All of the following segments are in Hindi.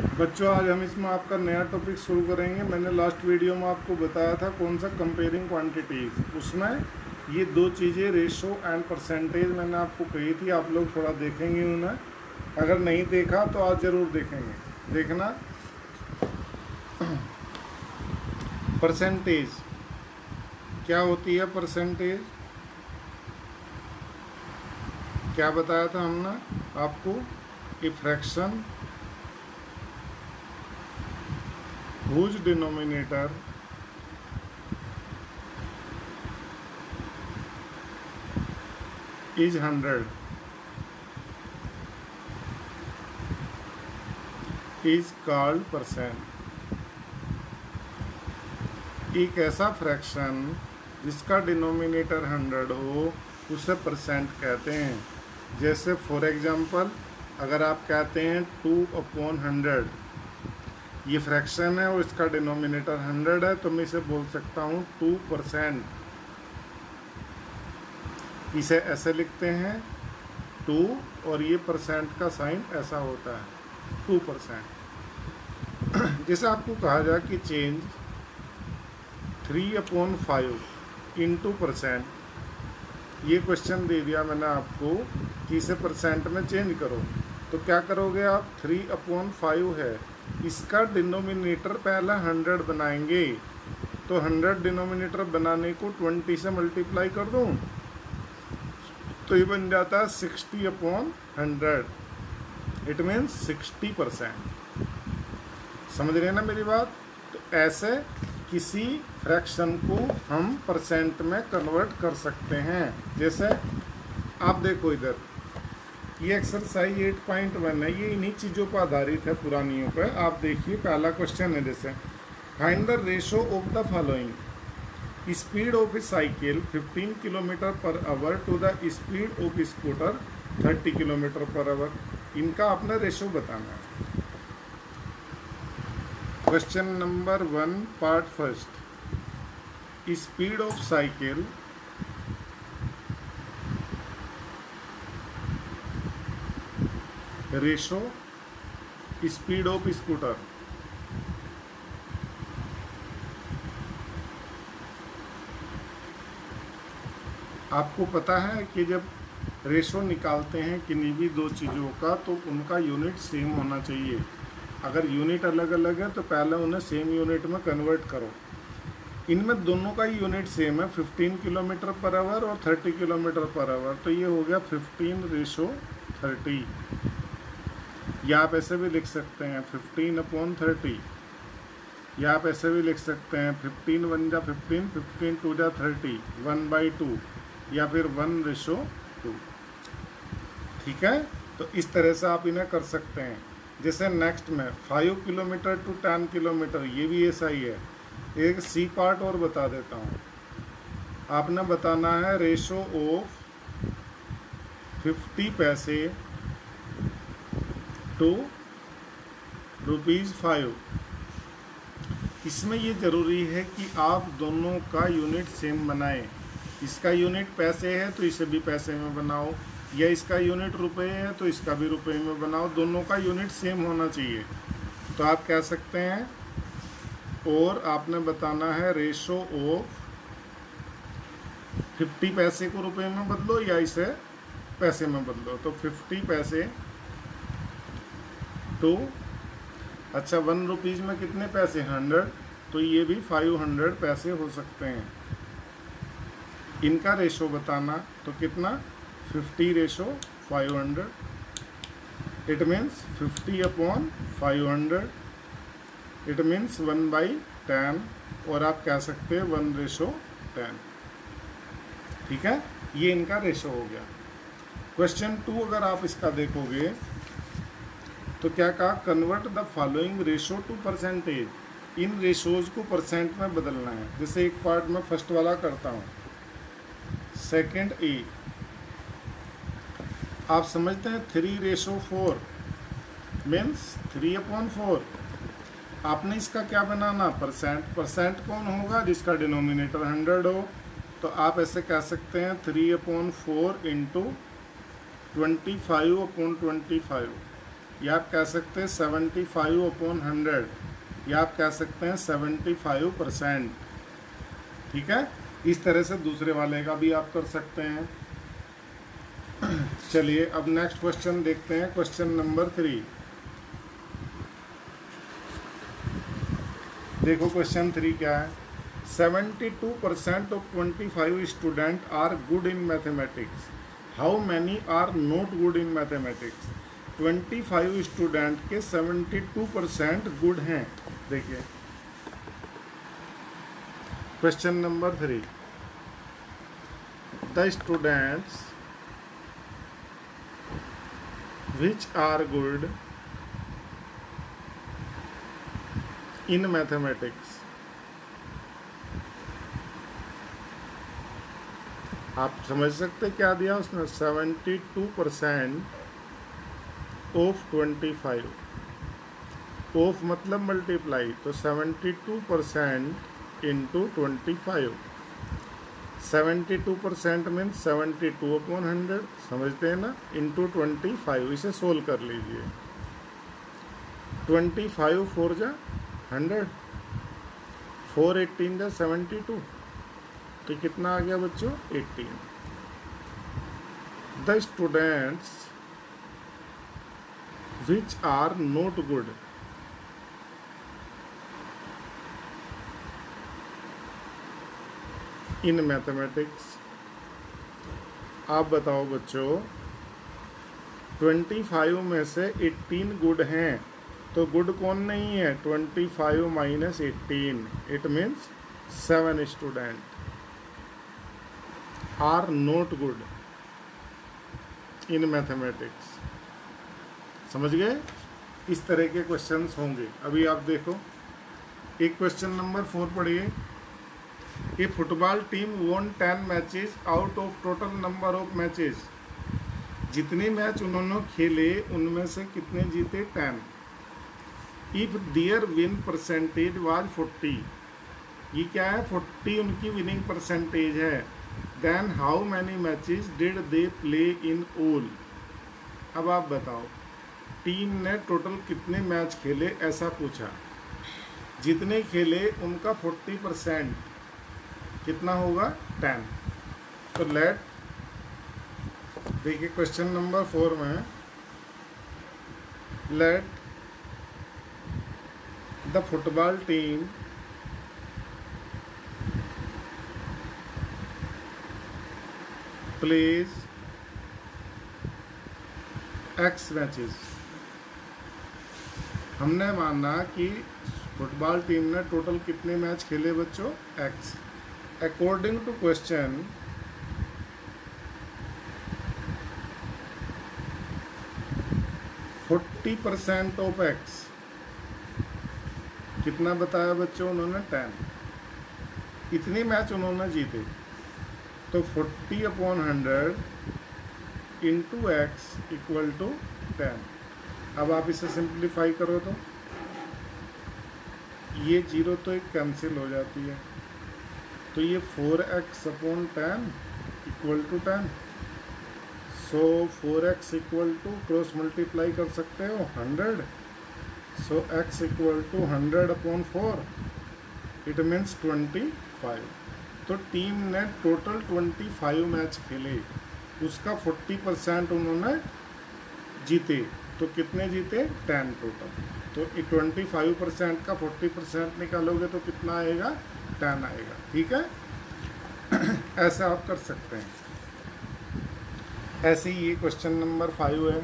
बच्चों, आज हम इसमें आपका नया टॉपिक शुरू करेंगे। मैंने लास्ट वीडियो में आपको बताया था कौन सा, कंपेयरिंग क्वांटिटीज़। उसमें ये दो चीज़ें रेशो एंड परसेंटेज मैंने आपको कही थी। आप लोग थोड़ा देखेंगे उन्हें, अगर नहीं देखा तो आज ज़रूर देखेंगे। देखना, परसेंटेज क्या होती है। परसेंटेज क्या बताया था हमने आपको, a fraction whose denominator is 100 is called percent। एक ऐसा फ्रैक्शन जिसका डिनोमिनेटर 100 हो उसे परसेंट कहते हैं। जैसे फॉर एग्जांपल, अगर आप कहते हैं 2/100, ये फ्रैक्शन है और इसका डिनोमिनेटर 100 है, तो मैं इसे बोल सकता हूँ 2%। इसे ऐसे लिखते हैं 2, और ये परसेंट का साइन ऐसा होता है 2%। जैसे आपको कहा जाए कि चेंज 3/5 इंटू परसेंट, ये क्वेश्चन दे दिया मैंने आपको कि इसे परसेंट में चेंज करो, तो क्या करोगे आप। 3/5 है, इसका डिनोमिनेटर पहला 100 बनाएंगे, तो 100 डिनोमिनेटर बनाने को 20 से मल्टीप्लाई कर दूं, तो ये बन जाता है 60/100। It means 60%। समझ रहे हैं ना मेरी बात। तो ऐसे किसी फ्रैक्शन को हम परसेंट में कन्वर्ट कर सकते हैं। जैसे आप देखो इधर, ये एक्सरसाइज 8.1 है, ये इन्हीं चीज़ों पर आधारित है, पुरानियों पर। आप देखिए, पहला क्वेश्चन है जैसे, find the ratio of the following, speed of a cycle 15 kilometre per hour to the speed of scooter 30 kilometre per hour. इनका अपना रेशो बताना है। Question number 1, part first, speed of cycle ratio speed of scooter. आपको पता है कि जब रेशो निकालते हैं किन्हीं भी दो चीज़ों का, तो उनका यूनिट सेम होना चाहिए। अगर यूनिट अलग अलग है तो पहले उन्हें सेम यूनिट में कन्वर्ट करो। इनमें दोनों का ही यूनिट सेम है, 15 किलोमीटर पर आवर और 30 किलोमीटर पर आवर। तो ये हो गया 15/30। या आप ऐसे भी लिख सकते हैं 15/30, या आप ऐसे भी लिख सकते हैं 15 1 जा 15, 15 2 जा 30, 1/2, या फिर 1/2। ठीक है, तो इस तरह से आप इन्हें कर सकते हैं। जैसे नेक्स्ट में 5 किलोमीटर टू 10 किलोमीटर, ये भी ऐसा ही है। एक सी पार्ट और बता देता हूँ। आपने बताना है रेशो ऑफ 50 पैसे टू ₹5। इसमें ये ज़रूरी है कि आप दोनों का यूनिट सेम बनाएं। इसका यूनिट पैसे है तो इसे भी पैसे में बनाओ, या इसका यूनिट रुपए है तो इसका भी रुपए में बनाओ। दोनों का यूनिट सेम होना चाहिए। तो आप कह सकते हैं, और आपने बताना है रेशो ऑफ 50 पैसे को रुपए में बदलो या इसे पैसे में बदलो। तो 50 पैसे टू, अच्छा 1 रुपीज़ में कितने पैसे, 100, तो ये भी 500 पैसे हो सकते हैं। इनका रेशो बताना, तो कितना, 50/500। इट मीन्स 50/500, इट मीन्स 1/10, और आप कह सकते हैं 1/10। ठीक है, ये इनका रेशो हो गया। क्वेश्चन 2 अगर आप इसका देखोगे तो क्या कहा, convert the following ratio two percentage. In ratios को परसेंट में बदलना है। जैसे एक पार्ट में फर्स्ट वाला करता हूँ, सेकंड ए, आप समझते हैं 3/4 मीन्स 3/4। आपने इसका क्या बनाना, परसेंट। परसेंट कौन होगा, जिसका डिनोमिनेटर 100 हो। तो आप ऐसे कह सकते हैं 3/4 इंटू 25/25। या आप कह सकते हैं 75/100, या आप कह सकते हैं 75%। ठीक है, इस तरह से दूसरे वाले का भी आप कर सकते हैं। चलिए अब नेक्स्ट क्वेश्चन देखते हैं, क्वेश्चन नंबर 3। देखो क्वेश्चन 3 क्या है। 72% of 25 student are good in mathematics, how many are not good in mathematics. 25 student के 72% गुड हैं। देखिए question number 3, the students which are good in mathematics। आप समझ सकते क्या दिया उसने, 72% ऑफ 25, ऑफ मतलब मल्टीप्लाई, तो 72% इंटू 25। 72% मीन्स 72/100, समझते हैं ना, इंटू 25। इसे सोल्व कर लीजिए। 25 4 जा 100, 4 18 जा 72, तो कितना आ गया बच्चों 18। The students which are not good in mathematics. आप बताओ बच्चों, 25 में से 18 गुड हैं, तो गुड कौन नहीं है, 25 minus 18, it means 7 student are not good in mathematics. समझ गए, इस तरह के क्वेश्चंस होंगे। अभी आप देखो एक क्वेश्चन नंबर 4 पढ़िए। A football team won 10 matches out of total number of matches. जितने मैच उन्होंने खेले उनमें से कितने जीते, 10। If their win percentage was 40, ये क्या है, 40 उनकी विनिंग परसेंटेज है। Then how many matches did they play in all. अब आप बताओ टीम ने टोटल कितने मैच खेले, ऐसा पूछा। जितने खेले उनका 40% कितना होगा, 10। तो लेट देखिए क्वेश्चन नंबर 4 में, let the football team plays X matches. हमने माना कि फुटबॉल टीम ने टोटल कितने मैच खेले बच्चों, X। According to question, %40 of X कितना बताया बच्चों उन्होंने, 10। इतने मैच उन्होंने जीते, तो 40/100 इंटू X इक्वल टू 10। अब आप इसे सिंप्लीफाई करो तो ये 0 तो एक कैंसिल हो जाती है, तो ये 4x/10 equal to 10। So 4x equal to cross multiply कर सकते हो 100, so x equal to 100/4, it means 25। तो टीम ने टोटल 25 मैच खेले, उसका 40% उन्होंने जीते, तो कितने जीते, 10 टोटल। तो 25% का 40% निकालोगे तो कितना आएगा, 10 आएगा। ठीक है, ऐसा आप कर सकते हैं। ऐसे ही ये क्वेश्चन नंबर 5 है।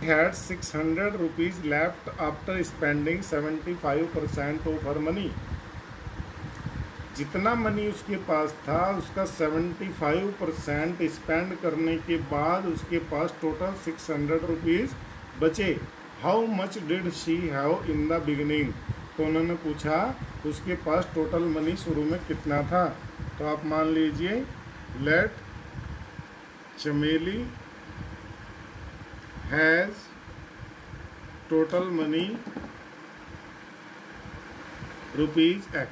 Had 600 rupees left after spending 75% of her money. जितना मनी उसके पास था उसका 75% स्पेंड करने के बाद उसके पास टोटल 600 रुपीज़ बचे। How much did she have in the beginning. तो उन्होंने पूछा उसके पास टोटल मनी शुरू में कितना था। तो आप मान लीजिए लेट चमेली हैज़ टोटल मनी ₹X।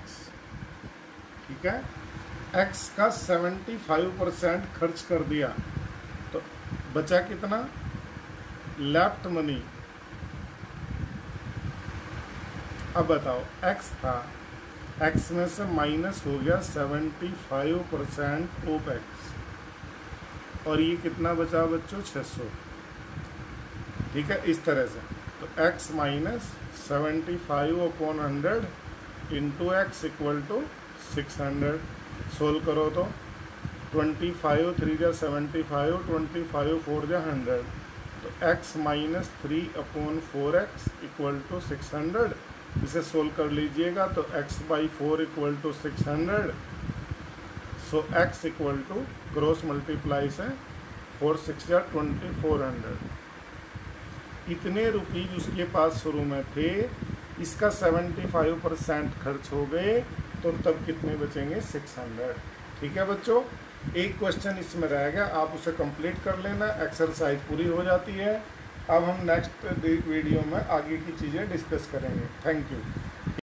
ठीक है, X का 75% खर्च कर दिया, तो बचा कितना, लेफ्ट मनी। अब बताओ x था, x में से माइनस हो गया 75% ओपेक्स, और ये कितना बचा बच्चों 600। ठीक है, इस तरह से तो x minus 75/100 into x equal to 600। Solve करो तो 25 3 जा 75, 25 4 जा 100, तो x minus 3/4x equal to 600। इसे सोल्व कर लीजिएगा तो x/4 equal to 600। So x equal to cross multiply से 4 6 जा 2400। इतने रुपीज उसके पास शुरू में थे, इसका 75% खर्च हो गए, तो तब कितने बचेंगे 600। ठीक है बच्चों, एक क्वेश्चन इसमें रहेगा, आप उसे कंप्लीट कर लेना, एक्सरसाइज पूरी हो जाती है। अब हम नेक्स्ट वीडियो में आगे की चीज़ें डिस्कस करेंगे। Thank you.